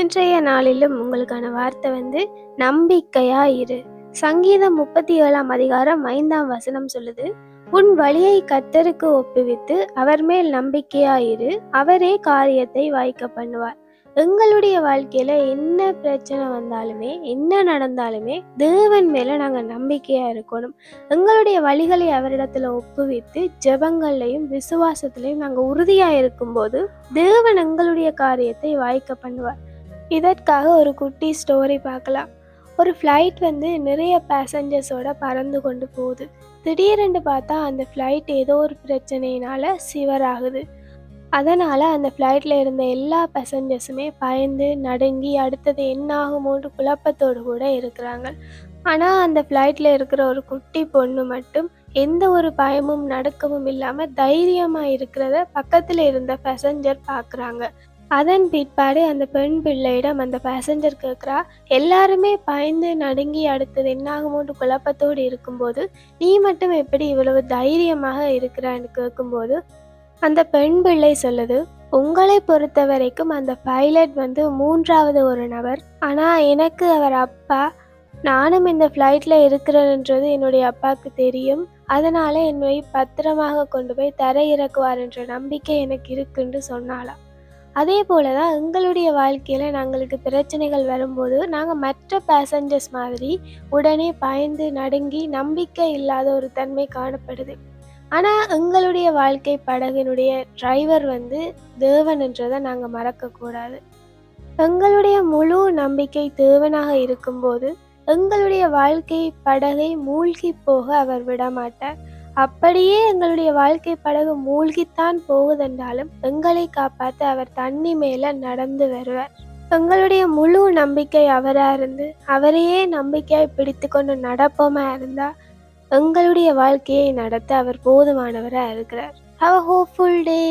இன்றைய நாளிலும் உங்களுக்கான வார்த்தை நம்பிக்கையா இரு. சங்கீதம் 37 5 வசனம் சொல்லுது, உன் வழியை கர்த்தருக்கு ஒப்புவித்து அவர் மேல் நம்பிக்கையா இரு, அவரே காரியத்தை வாய்க்க பண்ணுவார். எங்களுடைய வாழ்க்கையில என்ன பிரச்சனை வந்தாலுமே என்ன நடந்தாலுமே தேவன் மேல நாங்க நம்பிக்கையா இருக்கணும். எங்களுடைய வழிகளை அவரிடத்துல ஒப்புவித்து ஜெபங்கள்லையும் விசுவாசத்திலையும் நாங்க உறுதியா இருக்கும்போது தேவன் எங்களுடைய காரியத்தை வாய்க்க பண்ணுவார். இதற்காக ஒரு குட்டி ஸ்டோரி பார்க்கலாம். ஒரு ஃப்ளைட் நிறைய பேசஞ்சர்ஸோட பறந்து கொண்டு போகுது. திடீரென்று பார்த்தா அந்த ஃப்ளைட் ஏதோ ஒரு பிரச்சனையினால சிவராகுது. அதனால் அந்த ஃப்ளைட்டில் இருந்த எல்லா பேசஞ்சர்ஸுமே பயந்து நடுங்கி அடுத்தது என்ன ஆகுமோன்று குழப்பத்தோடு கூட இருக்கிறாங்க. ஆனால் அந்த ஃப்ளைட்டில் இருக்கிற ஒரு குட்டி பொண்ணு மட்டும் எந்த ஒரு பயமும் நடுக்கமும் இல்லாமல் தைரியமாக இருக்கிறத பக்கத்தில் இருந்த பேசஞ்சர் பார்க்குறாங்க. அதன் பிற்பாடு அந்த பெண் பிள்ளையிடம் அந்த பேசஞ்சர் கேட்குறா, எல்லாருமே பயந்து நடுங்கி அடுத்தது என்னாகுமோன்று குழப்பத்தோடு இருக்கும்போது நீ மட்டும் எப்படி இவ்வளவு தைரியமாக இருக்கிறான்னு கேட்கும்போது அந்த பெண் பிள்ளை சொல்லுது, உங்களை பொறுத்த வரைக்கும் அந்த பைலட் மூன்றாவது ஒரு நபர், ஆனால் எனக்கு அவர் அப்பா. நானும் இந்த ஃப்ளைட்டில் இருக்கிறேன்ன்றது என்னுடைய அப்பாவுக்கு தெரியும். அதனால் என்னை பத்திரமாக கொண்டு போய் தரையிறக்குவார் என்ற நம்பிக்கை எனக்கு இருக்குன்னு சொன்னாலாம். அதே போல தான் எங்களுடைய வாழ்க்கையில் நாங்களுக்கு பிரச்சனைகள் வரும்போது நாங்கள் மற்ற பேசஞ்சர்ஸ் மாதிரி உடனே பயந்து நடுங்கி நம்பிக்கை இல்லாத ஒரு தன்மை காணப்படுது. ஆனால் எங்களுடைய வாழ்க்கை படகினுடைய டிரைவர் தேவன்ன்றதை நாங்கள் மறக்கக்கூடாது. எங்களுடைய முழு நம்பிக்கை தேவனாக இருக்கும்போது எங்களுடைய வாழ்க்கை படகை மூழ்கி போக அவர் விடமாட்டார். அப்படியே எங்களுடைய வாழ்க்கை படகு மூழ்கித்தான் போகுதென்றாலும் எங்களை காப்பாற்ற அவர் தண்ணி மேல நடந்து வருவார். எங்களுடைய முழு நம்பிக்கை அவரா இருந்து அவரையே நம்பிக்கையாய் பிடித்து கொண்டு நடப்போமா இருந்தா எங்களுடைய வாழ்க்கையை நடத்த அவர் போதுமானவராக இருக்கிறார். Have a hopeful day.